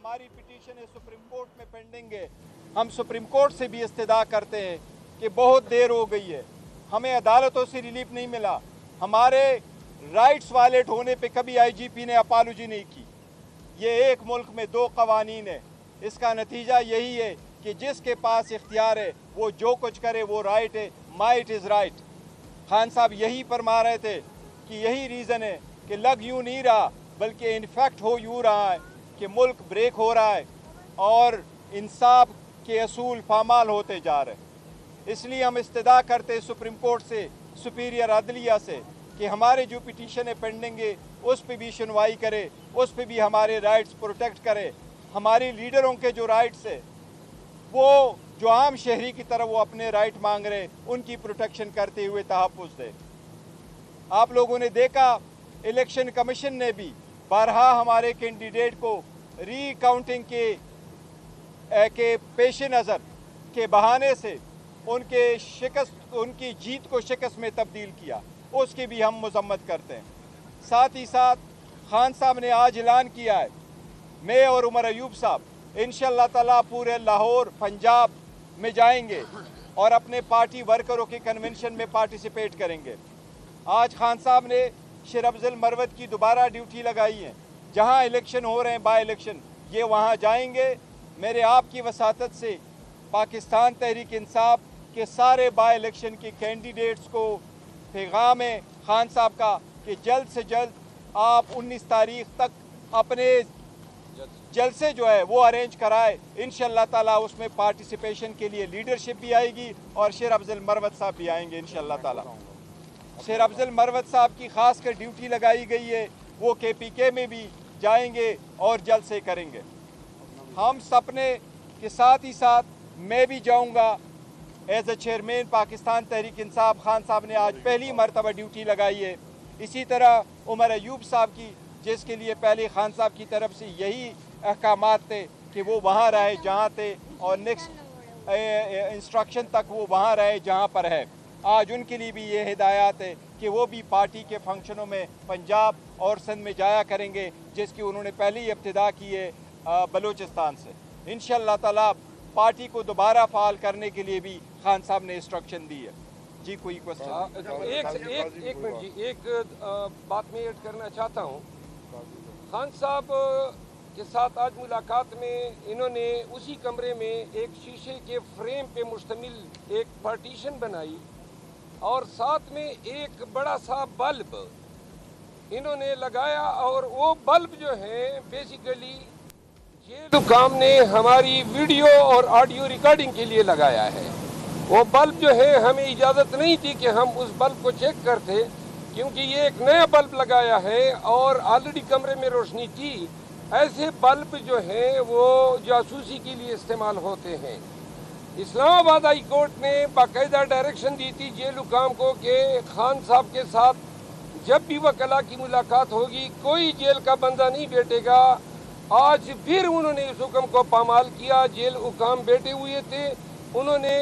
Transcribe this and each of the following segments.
हमारी पिटीशन है supreme court में पेंडिंग है। हम सुप्रीम कोर्ट से भी इस्तदा करते हैं कि बहुत देर हो गई है, हमें अदालतों से रिलीफ नहीं मिला, हमारे राइट्स वायलेट होने पे कभी आईजीपी ने अपॉलॉजी नहीं की। ये एक मुल्क में दो कवानीन है, इसका नतीजा यही है कि जिसके पास इख्तियार है वो जो कुछ करे वो राइट है, माइट इज़ राइट। खान साहब यही फरमा रहे थे कि यही रीज़न है कि लग यूँ नहीं रहा बल्कि इनफैक्ट हो यूँ रहा है कि मुल्क ब्रेक हो रहा है और इंसाफ के असूल पामाल होते जा रहे हैं। इसलिए हम इस्तदा करते हैं सुप्रीम कोर्ट से, सुपीरियर अदलिया से कि हमारे जो पिटीशन है पेंडिंग है उस पर भी सुनवाई करे, उस पर भी हमारे राइट्स प्रोटेक्ट करे। हमारे लीडरों के जो राइट्स है वो जो आम शहरी की तरह वो अपने राइट मांग रहे उनकी प्रोटेक्शन करते हुए तहफ़्फ़ुज़ दे। आप लोगों ने देखा इलेक्शन कमीशन ने भी बारहा हमारे कैंडिडेट को रीकाउंटिंग के पेश नज़र के बहाने से उनकी जीत को शिकस्त में तब्दील किया, उसकी भी हम मजम्मत करते हैं। साथ ही साथ खान साहब ने आज ऐलान किया है, मैं और उमर अयूब साहब इंशाअल्लाह ताला पूरे लाहौर पंजाब में जाएंगे और अपने पार्टी वर्करों के कन्वेंशन में पार्टिसिपेट करेंगे। आज खान साहब ने शेर अफजल मरवत की दोबारा ड्यूटी लगाई है, जहां इलेक्शन हो रहे हैं बाय इलेक्शन, ये वहां जाएंगे। मेरे आपकी वसातत से पाकिस्तान तहरीक इंसाफ के सारे बाय इलेक्शन के कैंडिडेट्स को पैगाम है खान साहब का कि जल्द से जल्द आप 19 तारीख तक अपने जलसे जो है वो अरेंज कराए। इंशाअल्लाह ताला उसमें पार्टिसिपेशन के लिए लीडरशिप भी आएगी और शेर अफजल मरवत साहब भी आएंगे इंशाअल्लाह ताला। शेर अफजल मरवत साहब की खास कर ड्यूटी लगाई गई है, वो KPK में भी जाएंगे और जलसे करेंगे। हम सपने के साथ ही साथ मैं भी जाऊंगा as a chairman Pakistan Tehreek Insaf. Khan साहब ने आज पहली मरतबा ड्यूटी लगाई है। इसी तरह उमर अयूब साहब की, जिसके लिए पहले खान साहब की तरफ से यही अहकामात थे कि वो वहाँ रहे जहाँ थे और नेक्स्ट इंस्ट्रक्शन तक वो वहाँ रहे जहाँ पर है। आज उनके लिए भी ये हिदायत है कि वो भी पार्टी के फंक्शनों में पंजाब और सिंध में जाया करेंगे, जिसकी उन्होंने पहले ही इब्तिदा की है बलूचिस्तान से। इंशाअल्लाह ताला पार्टी को दोबारा फाल करने के लिए भी खान साहब ने इंस्ट्रक्शन दी है। जी कोई क्वेश्चन? एक मिनट जी, एक बात मैं ऐड करना चाहता हूँ। खान साहब के साथ आज मुलाकात में इन्होंने उसी कमरे में एक शीशे के फ्रेम पे मुश्तमिल एक पार्टीशन बनाई और साथ में एक बड़ा सा बल्ब इन्होंने लगाया, और वो बल्ब जो है बेसिकली जेल हुकाम ने हमारी वीडियो और ऑडियो रिकॉर्डिंग के लिए लगाया है। वो बल्ब जो है हमें इजाज़त नहीं थी कि हम उस बल्ब को चेक करते, क्योंकि ये एक नया बल्ब लगाया है और ऑलरेडी कमरे में रोशनी थी। ऐसे बल्ब जो हैं वो जासूसी के लिए इस्तेमाल होते हैं। इस्लामाबाद हाई कोर्ट ने बाकायदा डायरेक्शन दी थी जेल हुकाम को कि खान साहब के साथ जब भी वकला की मुलाकात होगी कोई जेल का बंदा नहीं बैठेगा। आज फिर उन्होंने इस हुक्म को पामाल किया। जेल हुकाम बैठे हुए थे, उन्होंने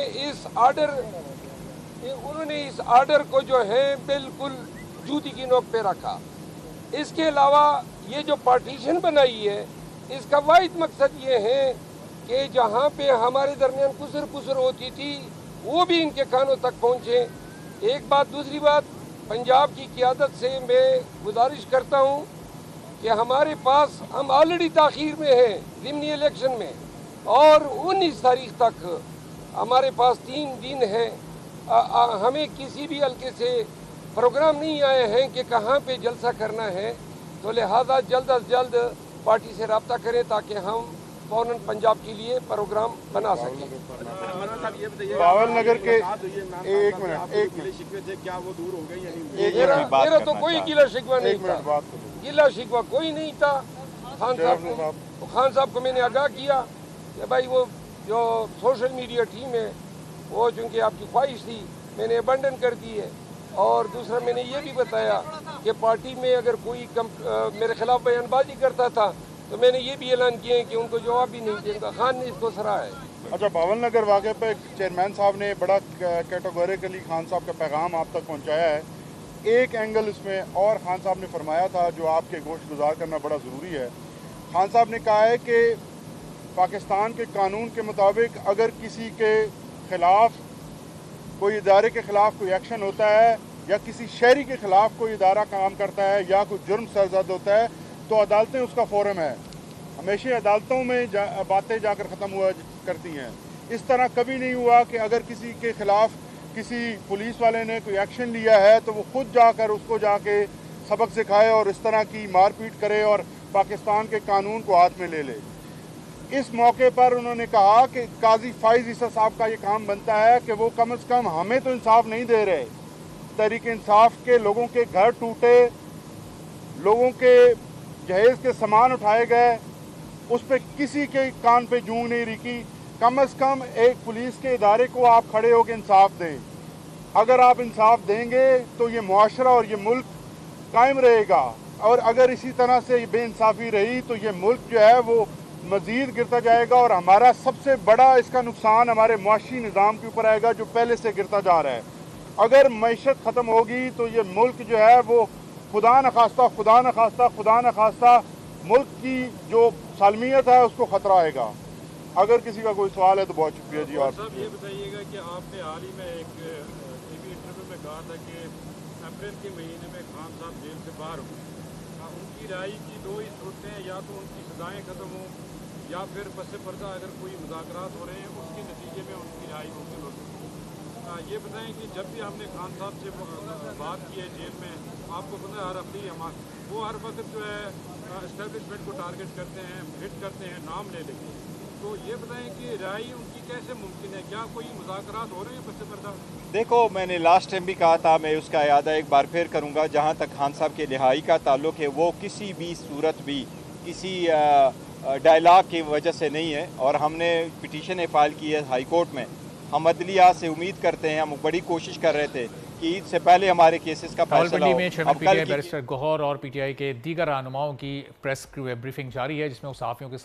इस आर्डर को जो है बिल्कुल जूती की नोक पे रखा। इसके अलावा ये जो पार्टीशन बनाई है इसका वाहिद मकसद ये है कि जहाँ पे हमारे दरमियान कुसर होती थी वो भी इनके कानों तक पहुँचे। एक बात। दूसरी बात, पंजाब की क़ियादत से मैं गुजारिश करता हूँ कि हमारे पास हम ऑलरेडी ताख़ीर में हैं ज़िमनी इलेक्शन में, और 19 तारीख तक हमारे पास 3 दिन है। हमें किसी भी हल्के से प्रोग्राम नहीं आए हैं कि कहाँ पे जलसा करना है, तो लिहाजा जल्द अज जल्द पार्टी से रब्ता करें ताकि हम फौरन पंजाब के लिए प्रोग्राम बना सकें। बावल नगर के एक मिनट क्या वो दूर हो गई? मेरा तो कोई गिला शिकवा नहीं था, गिला शिकवा कोई नहीं था। खान साहब को मैंने आगाह किया कि भाई वो जो सोशल मीडिया टीम है वो चूँकि आपकी ख्वाहिश थी मैंने अबंडन कर दी है। और दूसरा मैंने ये भी बताया कि पार्टी में अगर कोई मेरे खिलाफ बयानबाजी करता था तो मैंने ये भी ऐलान किया है कि उनको जवाब भी नहीं देगा। खान ने इसको सराहा है। अच्छा, बावल नगर वाक़े पे चेयरमैन साहब ने बड़ा कैटेगोरिकली खान साहब का पैगाम आप तक पहुंचाया है। एक एंगल इसमें और खान साहब ने फरमाया था जो आपके गोश्त गुजार करना बड़ा ज़रूरी है। खान साहब ने कहा है कि पाकिस्तान के कानून के मुताबिक अगर किसी के ख़िलाफ़ कोई इदारे के ख़िलाफ़ कोई एक्शन होता है या किसी शहरी के ख़िलाफ़ कोई इदारा काम करता है या कोई जुर्म सरज़द होता है तो अदालतें उसका फोरम है। हमेशा अदालतों में बातें जाकर ख़त्म हुआ करती हैं। इस तरह कभी नहीं हुआ कि अगर किसी के ख़िलाफ़ किसी पुलिस वाले ने कोई एक्शन लिया है तो वो खुद जाकर उसको जाके सबक सिखाए और इस तरह की मारपीट करे और पाकिस्तान के कानून को हाथ में ले ले। इस मौके पर उन्होंने कहा कि काजी फाइज ईसा साहब का ये काम बनता है कि वो कम से कम हमें तो इंसाफ नहीं दे रहे। तहरीक इंसाफ के लोगों के घर टूटे, लोगों के जहेज के सामान उठाए गए, उस पर किसी के कान पे जूं नहीं रुकी। कम से कम एक पुलिस के इदारे को आप खड़े होकर इंसाफ दें। अगर आप इंसाफ देंगे तो ये मुआशरा और ये मुल्क कायम रहेगा, और अगर इसी तरह से बेइंसाफ़ी रही तो ये मुल्क जो है वो मज़ीद गिरता जाएगा और हमारा सबसे बड़ा इसका नुकसान हमारे मुआशी निज़ाम के ऊपर आएगा जो पहले से गिरता जा रहा है। अगर मईशत ख़त्म होगी तो ये मुल्क जो है वो खुदा न खास्ता मुल्क की जो सालमियत है उसको ख़तरा आएगा। अगर किसी का कोई सवाल है तो बहुत शुक्रिया जी। और साहब ये बताइएगा कि आपने हाल ही में एक टीवी इंटरव्यू में कहा था कि अप्रैल के महीने में खान साहब जेल से बाहर हुए। उनकी रिहाई की दो ही सूरतें हैं, या तो उनकी सजाएँ ख़त्म हों या फिर पस पर्दा अगर कोई मुज़ाकरात हो रहे हैं उसके नतीजे में उनकी रिहाई मुमकिन हो सकती है। ये बताएं कि जब भी हमने खान साहब से बात की है जेल में, आपको पता है हर अपनी वो हर वक्त जो है इस्टेब्लिशमेंट को टारगेट करते हैं, हिट करते हैं, नाम ले लेते हैं। तो ये बताएं कि रिहाई उनकी कैसे मुमकिन है, क्या कोई मुज़ाकरात हो रहे हैं पस पर्दा? देखो, मैंने लास्ट टाइम भी कहा था, मैं उसका इयादा एक बार फिर करूँगा। जहाँ तक खान साहब के रिहाई का ताल्लुक़ है वो किसी भी सूरत भी किसी डायलॉग की वजह से नहीं है, और हमने पिटीशन फ़ाइल की है हाई कोर्ट में। हम अदलिया से उम्मीद करते हैं, हम बड़ी कोशिश कर रहे थे कि ईद से पहले हमारे केसेस का फैसला हो। में चेयरमैन पीटीआई बैरिस्टर गौहर और पीटीआई के दीगर रहनुमाओं की प्रेस ब्रीफिंग जारी है जिसमें वो सहाफ़ियों के